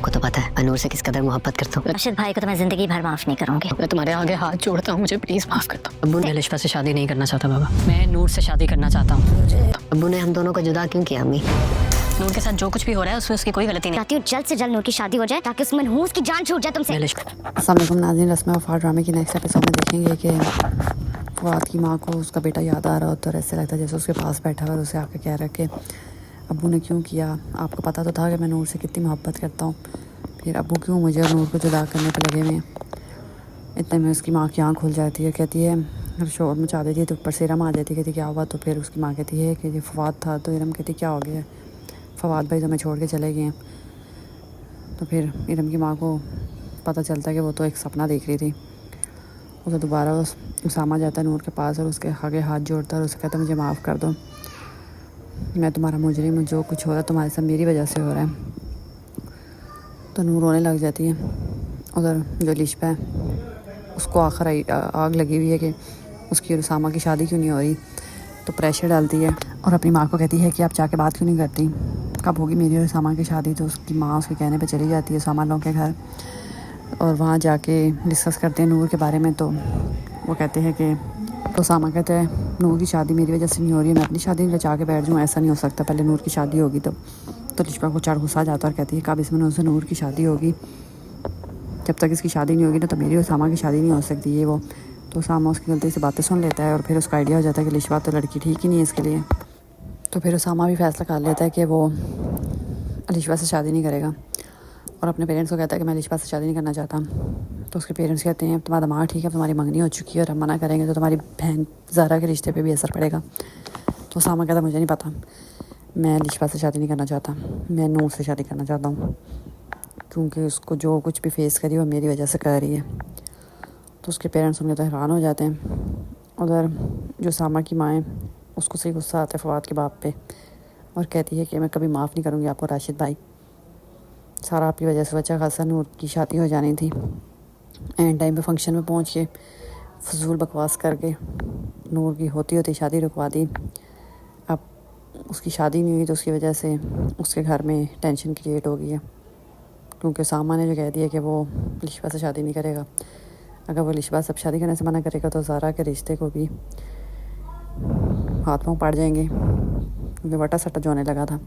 आपको तो पता है मैं नूर से किस कदर मोहब्बत करता हूँ। राशिद भाई को तो मैं जिंदगी भर माफ नहीं करूंगी। मैं तुम्हारे आगे हाथ जोड़ता हूँ, मुझे प्लीज माफ कर दो। अब्बू ने अलिशा से शादी नहीं करना चाहता बाबा, मैं नूर से शादी करना चाहता हूँ। अब्बू ने हम दोनों को जुदा क्यों किया अम्मी? नूर के साथ जो कुछ भी हो रहा है उसमें उसकी कोई गलती नहीं। चाहती हूँ जल्द से जल्द नूर की शादी हो जाए ताकि उस मनहूस की जान छूट जाए तुमसे। अस्सलाम वालेकुम नाज़रीन, रस्म वफ़ा ड्रामे की नेक्स्ट एपिसोड में देखेंगे कि फवाद की माँ को उसका बेटा याद आ रहा होता है और ऐसे लगता है जैसे उसके पास बैठा हुआ और उसे आके कह रहा है कि अब्बू ने क्यों किया, आपको पता तो था कि मैं नूर से कितनी मोहब्बत करता हूँ, फिर अब्बू क्यों मुझे और नूर को जुदा करने पर लगे हुए हैं। इतने में उसकी माँ की आँख खुल जाती है, कहती है शोर मचा देती है तो ऊपर से इरम आ जाती है, कहती क्या हुआ, तो फिर उसकी माँ कहती है कि ये फवाद था, तो इरम कहती क्या हो गया, फवाद भाई तो मैं छोड़ के चले गए हैं। तो फिर इरम की माँ को पता चलता है कि वो तो एक सपना देख रही थी। उसे दोबारा उसामा जाता है नूर के पास और उसके आगे हाथ जोड़ता है और उसे कहता है मुझे माफ़ कर दो, मैं तुम्हारा मुजरिम हूँ, जो कुछ हो रहा है तुम्हारे साथ मेरी वजह से हो रहा है। तो नूर रोने लग जाती है। उधर जो लिशबा है उसको आखिर आग लगी हुई है कि उसकी और उसामा की शादी क्यों नहीं हो रही, तो प्रेशर डालती है और अपनी माँ को कहती है कि आप जाके बात क्यों नहीं करती, कब होगी मेरी और उसामा की शादी। तो उसकी माँ उसके कहने पे चली जाती है उसामा लोगों के घर और वहाँ जाके डिस्कस करते हैं नूर के बारे में। तो वो कहते हैं कि तो उसामा कहते हैं नूर की शादी मेरी वजह से नहीं हो रही है, मैं अपनी शादी नहीं रचा के बैठ जाऊँ, ऐसा नहीं हो सकता, पहले नूर की शादी होगी। तो लिशबा को चढ़ गुस्सा जाता और कहती है कब इसमें उनसे नूर की शादी होगी, जब तक इसकी शादी नहीं होगी ना तो मेरी और उसामा की शादी नहीं हो सकती ये वो। तो उसामा उसकी गलती से बातें सुन लेता है और फिर उसका आइडिया हो जाता है कि लिशबा तो लड़की ठीक ही नहीं है इसके लिए। तो फिर उसामा भी फैसला कर लेता है कि वो लिशबा से शादी नहीं करेगा और अपने पेरेंट्स को कहता है कि मैं लिशबा से शादी नहीं करना चाहता। तो उसके पेरेंट्स कहते हैं तुम्हारा दिमाग ठीक है, तुम्हारी मंगनी हो चुकी है और हम मना करेंगे तो तुम्हारी बहन ज़हरा के रिश्ते पे भी असर पड़ेगा। तो उसामा कहता मुझे नहीं पता, मैं लिशबा से शादी नहीं करना चाहता, मैं नूर से शादी करना चाहता हूँ, क्योंकि उसको जो कुछ भी फेस करी वो मेरी वजह से कर रही है। तो उसके पेरेंट्स सुन के तो हैरान हो जाते हैं। उधर जो उसामा की माँ है उसको सही गुस्सा आता है फवाद के बाप पे और कहती है कि मैं कभी माफ़ नहीं करूँगी आपको राशिद भाई, सारा आपकी वजह से बच्चा खासा नूर की शादी हो जानी थी, एंड टाइम पे फंक्शन में पहुंच के फजूल बकवास करके नूर की होती होती शादी रुकवा दी। अब उसकी शादी नहीं हुई तो उसकी वजह से उसके घर में टेंशन क्रिएट हो गई है, क्योंकि उसामा ने जो कह दिया कि वो लिशबा से शादी नहीं करेगा। अगर वो लिशबा से शादी करने से मना करेगा तो ज़ारा के रिश्ते को भी हाथ पाँव पड़ जाएंगे, क्योंकि वटा सटा जो होने लगा था।